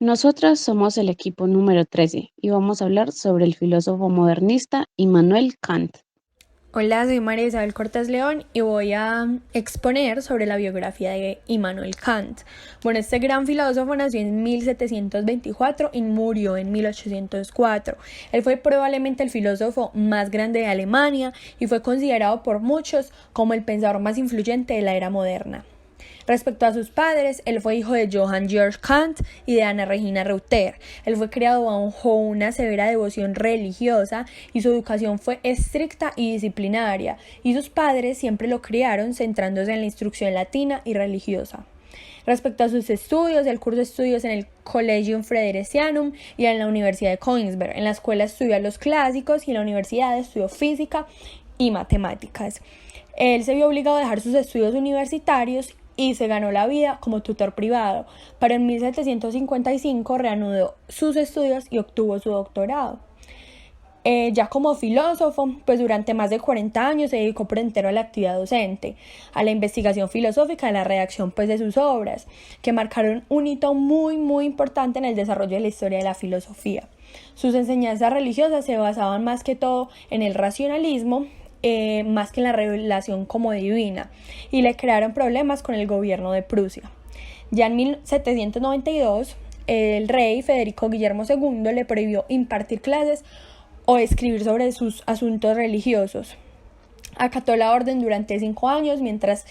Nosotras somos el equipo número 13 y vamos a hablar sobre el filósofo modernista Immanuel Kant. Hola, soy María Isabel Cortés León y voy a exponer sobre la biografía de Immanuel Kant. Bueno, este gran filósofo nació en 1724 y murió en 1804. Él fue probablemente el filósofo más grande de Alemania y fue considerado por muchos como el pensador más influyente de la era moderna. Respecto a sus padres, él fue hijo de Johann Georg Kant y de Ana Regina Reuter. Él fue criado bajo una severa devoción religiosa y su educación fue estricta y disciplinaria, y sus padres siempre lo criaron centrándose en la instrucción latina y religiosa. Respecto a sus estudios, él cursó estudios en el Collegium Frederiциanum y en la Universidad de Königsberg. En la escuela estudió los clásicos y en la universidad estudió física y matemáticas. Él se vio obligado a dejar sus estudios universitarios y se ganó la vida como tutor privado, pero en 1755 reanudó sus estudios y obtuvo su doctorado. Ya como filósofo, pues durante más de 40 años se dedicó por entero a la actividad docente, a la investigación filosófica, a la redacción pues de sus obras, que marcaron un hito muy importante en el desarrollo de la historia de la filosofía. Sus enseñanzas religiosas se basaban más que todo en el racionalismo, más que en la revelación como divina, y le crearon problemas con el gobierno de Prusia. Ya en 1792, el rey Federico Guillermo II le prohibió impartir clases o escribir sobre sus asuntos religiosos. Acató la orden durante 5 años mientras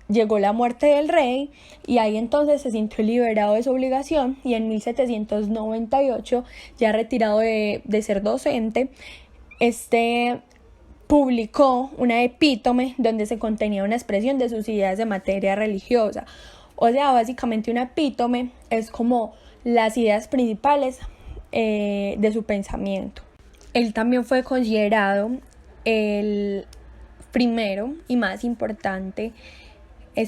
llegó la muerte del rey, y ahí entonces se sintió liberado de su obligación, y en 1798, ya retirado de ser docente, publicó una epítome donde se contenía una expresión de sus ideas de materia religiosa. O sea, básicamente una epítome es como las ideas principales de su pensamiento. Él también fue considerado el primero y más importante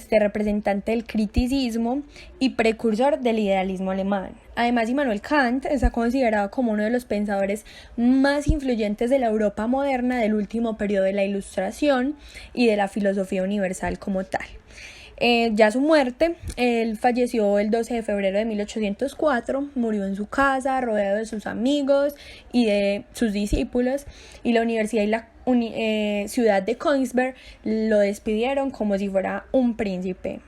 representante del criticismo y precursor del idealismo alemán. Además, Immanuel Kant está considerado como uno de los pensadores más influyentes de la Europa moderna del último periodo de la Ilustración y de la filosofía universal como tal. Ya su muerte, él falleció el 12 de febrero de 1804, murió en su casa, rodeado de sus amigos y de sus discípulos, y la universidad y la ciudad de Königsberg lo despidieron como si fuera un príncipe.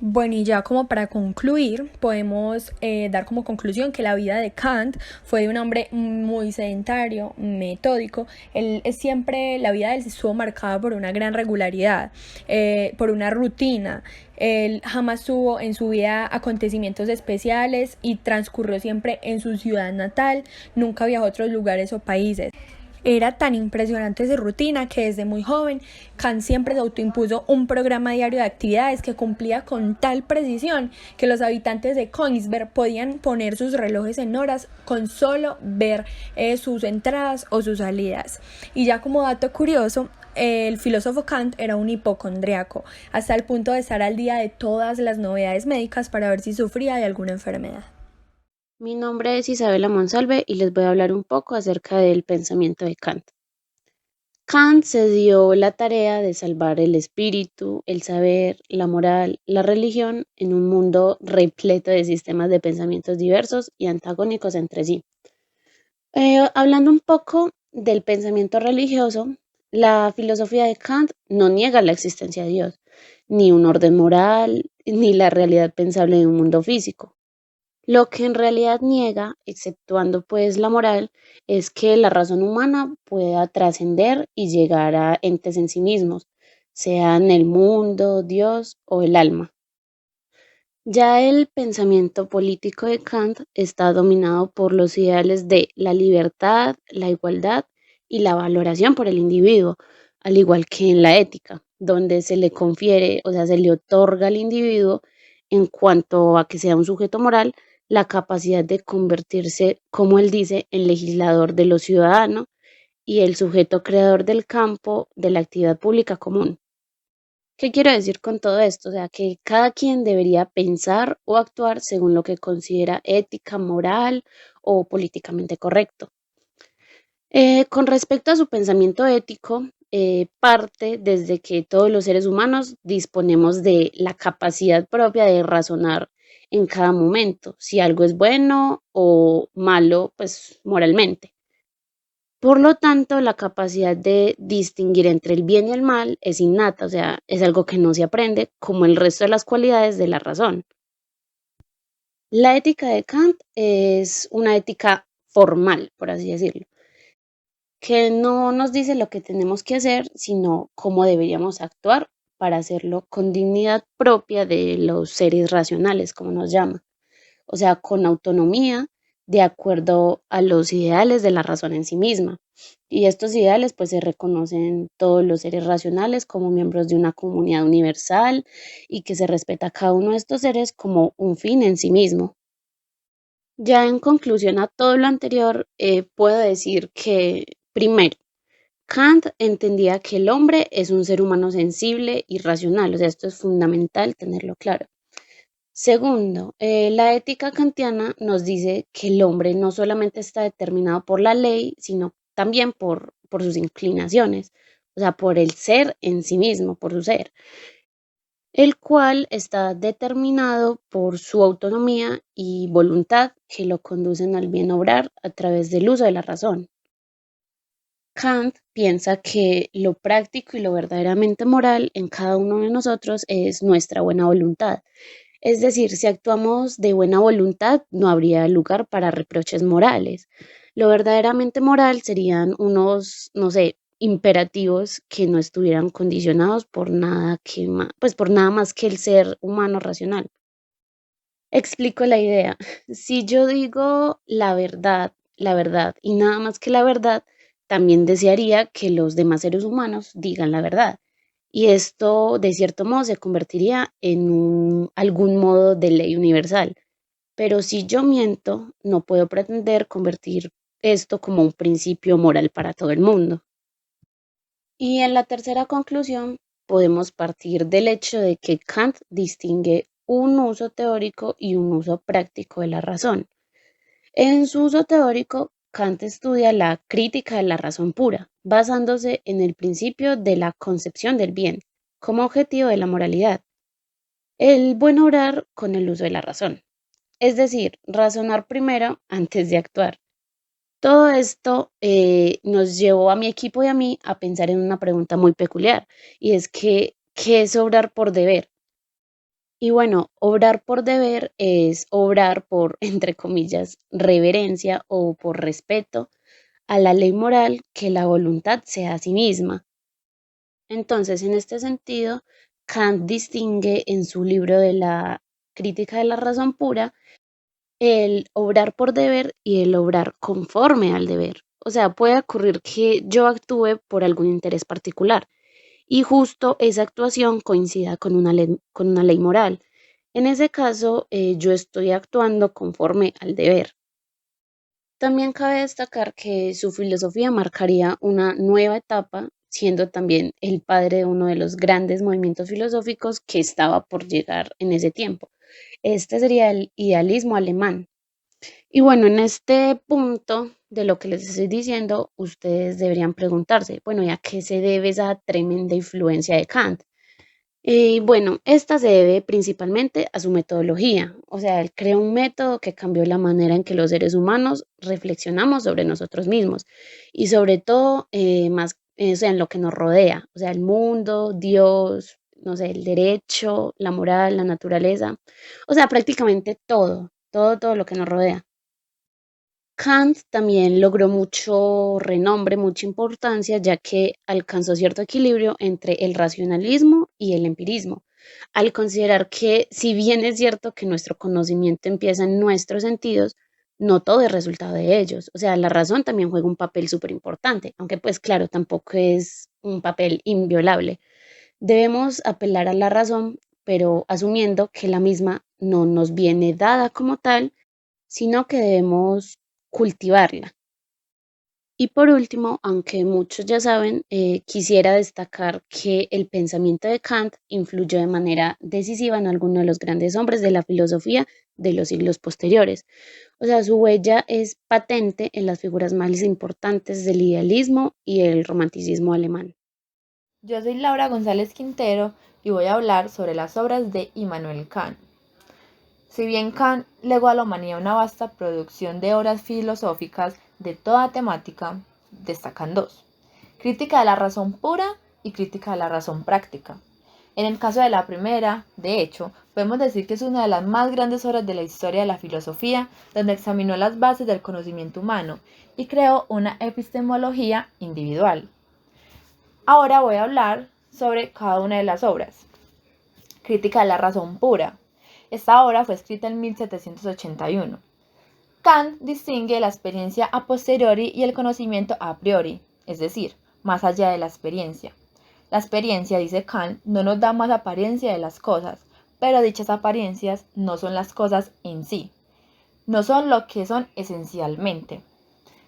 Bueno, y ya como para concluir, podemos dar como conclusión que la vida de Kant fue de un hombre muy sedentario, metódico. La vida de él estuvo marcada por una gran regularidad, por una rutina. Él jamás tuvo en su vida acontecimientos especiales y transcurrió siempre en su ciudad natal, nunca viajó a otros lugares o países. Era tan impresionante su rutina que desde muy joven Kant siempre se autoimpuso un programa diario de actividades que cumplía con tal precisión que los habitantes de Königsberg podían poner sus relojes en horas con solo ver sus entradas o sus salidas. Y ya como dato curioso, el filósofo Kant era un hipocondriaco, hasta el punto de estar al día de todas las novedades médicas para ver si sufría de alguna enfermedad. Mi nombre es Isabela Monsalve y les voy a hablar un poco acerca del pensamiento de Kant. Kant se dio la tarea de salvar el espíritu, el saber, la moral, la religión en un mundo repleto de sistemas de pensamientos diversos y antagónicos entre sí. Hablando un poco del pensamiento religioso, la filosofía de Kant no niega la existencia de Dios, ni un orden moral, ni la realidad pensable de un mundo físico. Lo que en realidad niega, exceptuando pues la moral, es que la razón humana pueda trascender y llegar a entes en sí mismos, sean el mundo, Dios o el alma. Ya el pensamiento político de Kant está dominado por los ideales de la libertad, la igualdad y la valoración por el individuo, al igual que en la ética, donde se le confiere, o sea, se le otorga al individuo, en cuanto a que sea un sujeto moral, la capacidad de convertirse, como él dice, en legislador de los ciudadanos y el sujeto creador del campo de la actividad pública común. ¿Qué quiero decir con todo esto? O sea, que cada quien debería pensar o actuar según lo que considera ética, moral o políticamente correcto. Con respecto a su pensamiento ético, parte desde que todos los seres humanos disponemos de la capacidad propia de razonar en cada momento, si algo es bueno o malo, pues moralmente. Por lo tanto, la capacidad de distinguir entre el bien y el mal es innata, o sea, es algo que no se aprende como el resto de las cualidades de la razón. La ética de Kant es una ética formal, por así decirlo, que no nos dice lo que tenemos que hacer, sino cómo deberíamos actuar para hacerlo con dignidad propia de los seres racionales, como nos llama, o sea, con autonomía, de acuerdo a los ideales de la razón en sí misma. Y estos ideales pues se reconocen todos los seres racionales como miembros de una comunidad universal y que se respeta a cada uno de estos seres como un fin en sí mismo. Ya en conclusión a todo lo anterior, puedo decir que, primero, Kant entendía que el hombre es un ser humano sensible y racional, o sea, esto es fundamental tenerlo claro. Segundo, la ética kantiana nos dice que el hombre no solamente está determinado por la ley, sino también por sus inclinaciones, o sea, por el ser en sí mismo, por su ser, el cual está determinado por su autonomía y voluntad que lo conducen al bien obrar a través del uso de la razón. Kant piensa que lo práctico y lo verdaderamente moral en cada uno de nosotros es nuestra buena voluntad. Es decir, si actuamos de buena voluntad, no habría lugar para reproches morales. Lo verdaderamente moral serían unos, no sé, imperativos que no estuvieran condicionados por nada pues por nada más que el ser humano racional. Explico la idea. Si yo digo la verdad y nada más que la verdad, también desearía que los demás seres humanos digan la verdad. Y esto, de cierto modo, se convertiría en algún modo de ley universal. Pero si yo miento, no puedo pretender convertir esto como un principio moral para todo el mundo. Y en la tercera conclusión, podemos partir del hecho de que Kant distingue un uso teórico y un uso práctico de la razón. En su uso teórico, Kant estudia la crítica de la razón pura, basándose en el principio de la concepción del bien como objetivo de la moralidad, el buen obrar con el uso de la razón, es decir, razonar primero antes de actuar. Todo esto nos llevó a mi equipo y a mí a pensar en una pregunta muy peculiar, y es que, ¿qué es obrar por deber? Y bueno, obrar por deber es obrar por, entre comillas, reverencia o por respeto a la ley moral que la voluntad sea a sí misma. Entonces, en este sentido, Kant distingue en su libro de la crítica de la razón pura el obrar por deber y el obrar conforme al deber. O sea, puede ocurrir que yo actúe por algún interés particular y justo esa actuación coincida con una ley moral. En ese caso, yo estoy actuando conforme al deber. También cabe destacar que su filosofía marcaría una nueva etapa, siendo también el padre de uno de los grandes movimientos filosóficos que estaba por llegar en ese tiempo. Este sería el idealismo alemán. Y bueno, en este punto de lo que les estoy diciendo, ustedes deberían preguntarse, bueno, ¿y a qué se debe esa tremenda influencia de Kant? Y bueno, esta se debe principalmente a su metodología, o sea, él creó un método que cambió la manera en que los seres humanos reflexionamos sobre nosotros mismos y sobre todo más, o sea, en lo que nos rodea, o sea, el mundo, Dios, no sé, el derecho, la moral, la naturaleza, o sea, prácticamente todo lo que nos rodea. Kant también logró mucho renombre, mucha importancia, ya que alcanzó cierto equilibrio entre el racionalismo y el empirismo, al considerar que si bien es cierto que nuestro conocimiento empieza en nuestros sentidos, no todo es resultado de ellos. O sea, la razón también juega un papel súper importante, aunque pues claro, tampoco es un papel inviolable. Debemos apelar a la razón, pero asumiendo que la misma no nos viene dada como tal, sino que debemos cultivarla. Y por último, aunque muchos ya saben, quisiera destacar que el pensamiento de Kant influyó de manera decisiva en algunos de los grandes hombres de la filosofía de los siglos posteriores. O sea, su huella es patente en las figuras más importantes del idealismo y el romanticismo alemán. Yo soy Laura González Quintero y voy a hablar sobre las obras de Immanuel Kant. Si bien Kant legó a la humanidad una vasta producción de obras filosóficas de toda temática, destacan dos: crítica de la razón pura y crítica de la razón práctica. En el caso de la primera, de hecho, podemos decir que es una de las más grandes obras de la historia de la filosofía, donde examinó las bases del conocimiento humano y creó una epistemología individual. Ahora voy a hablar sobre cada una de las obras. Crítica de la razón pura. Esta obra fue escrita en 1781. Kant distingue la experiencia a posteriori y el conocimiento a priori, es decir, más allá de la experiencia. La experiencia, dice Kant, no nos da más apariencia de las cosas, pero dichas apariencias no son las cosas en sí, no son lo que son esencialmente.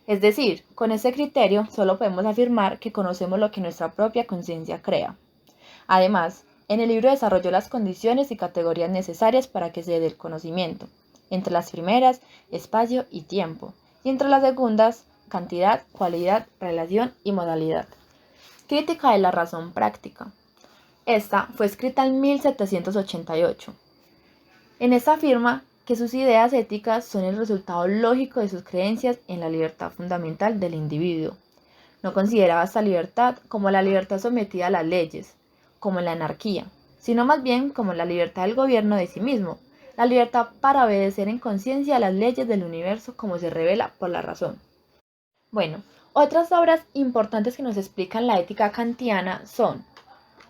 Es decir, con ese criterio solo podemos afirmar que conocemos lo que nuestra propia conciencia crea. Además, en el libro desarrolló las condiciones y categorías necesarias para que se dé el conocimiento. Entre las primeras, espacio y tiempo, y entre las segundas, cantidad, cualidad, relación y modalidad. Crítica de la razón práctica. Esta fue escrita en 1788. En esta afirma que sus ideas éticas son el resultado lógico de sus creencias en la libertad fundamental del individuo. No consideraba esta libertad como la libertad sometida a las leyes, como en la anarquía, sino más bien como la libertad del gobierno de sí mismo, la libertad para obedecer en conciencia a las leyes del universo como se revela por la razón. Bueno, otras obras importantes que nos explican la ética kantiana son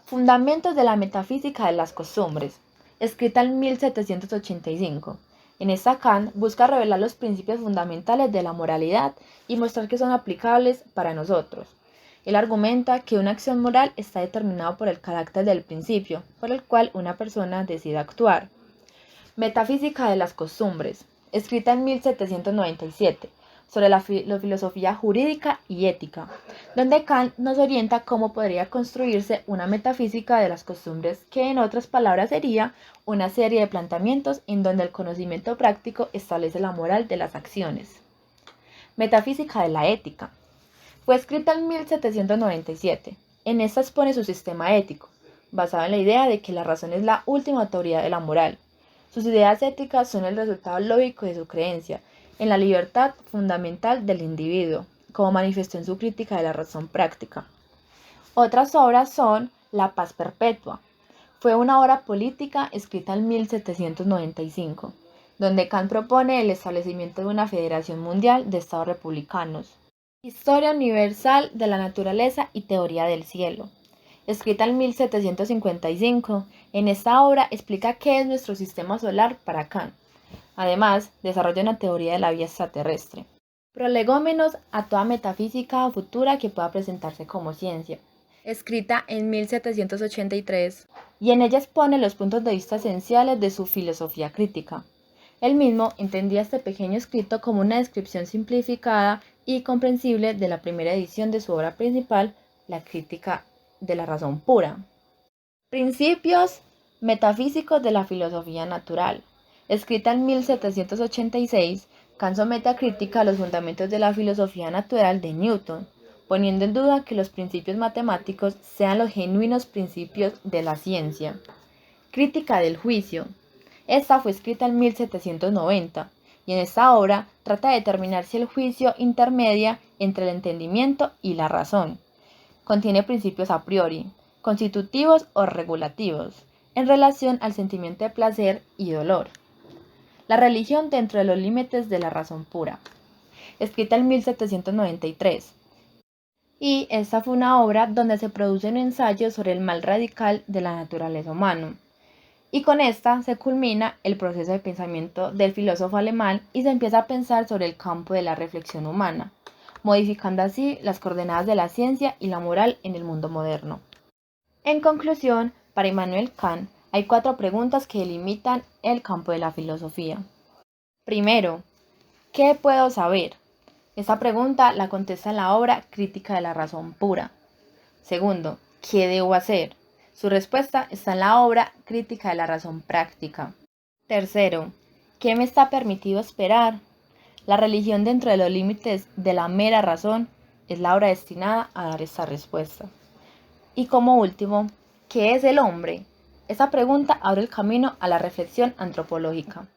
Fundamentos de la metafísica de las costumbres, escrita en 1785. En esta Kant busca revelar los principios fundamentales de la moralidad y mostrar que son aplicables para nosotros. Él argumenta que una acción moral está determinada por el carácter del principio, por el cual una persona decide actuar. Metafísica de las costumbres, escrita en 1797, sobre la filosofía jurídica y ética, donde Kant nos orienta cómo podría construirse una metafísica de las costumbres, que en otras palabras sería una serie de planteamientos en donde el conocimiento práctico establece la moral de las acciones. Metafísica de la ética. Fue escrita en 1797. En esta expone su sistema ético, basado en la idea de que la razón es la última autoridad de la moral. Sus ideas éticas son el resultado lógico de su creencia en la libertad fundamental del individuo, como manifestó en su crítica de la razón práctica. Otras obras son La paz perpetua. Fue una obra política escrita en 1795, donde Kant propone el establecimiento de una federación mundial de estados republicanos. Historia universal de la naturaleza y teoría del cielo. Escrita en 1755, en esta obra explica qué es nuestro sistema solar para Kant. Además, desarrolla una teoría de la vida extraterrestre. Prolegómenos a toda metafísica futura que pueda presentarse como ciencia. Escrita en 1783, y en ella expone los puntos de vista esenciales de su filosofía crítica. Él mismo entendía este pequeño escrito como una descripción simplificada y comprensible de la primera edición de su obra principal, La crítica de la razón pura. Principios metafísicos de la filosofía natural. Escrita en 1786, Kant somete a crítica los fundamentos de la filosofía natural de Newton, poniendo en duda que los principios matemáticos sean los genuinos principios de la ciencia. Crítica del juicio. Esta fue escrita en 1790, y en esta obra trata de determinar si el juicio intermedia entre el entendimiento y la razón. Contiene principios a priori, constitutivos o regulativos, en relación al sentimiento de placer y dolor. La religión dentro de los límites de la razón pura, escrita en 1793. Y esta fue una obra donde se produce un ensayo sobre el mal radical de la naturaleza humana. Y con esta se culmina el proceso de pensamiento del filósofo alemán y se empieza a pensar sobre el campo de la reflexión humana, modificando así las coordenadas de la ciencia y la moral en el mundo moderno. En conclusión, para Immanuel Kant, hay 4 preguntas que delimitan el campo de la filosofía. Primero, ¿qué puedo saber? Esta pregunta la contesta en la obra Crítica de la razón pura. Segundo, ¿qué debo hacer? Su respuesta está en la obra Crítica de la razón práctica. Tercero, ¿qué me está permitido esperar? La religión dentro de los límites de la mera razón es la obra destinada a dar esta respuesta. Y como último, ¿qué es el hombre? Esta pregunta abre el camino a la reflexión antropológica.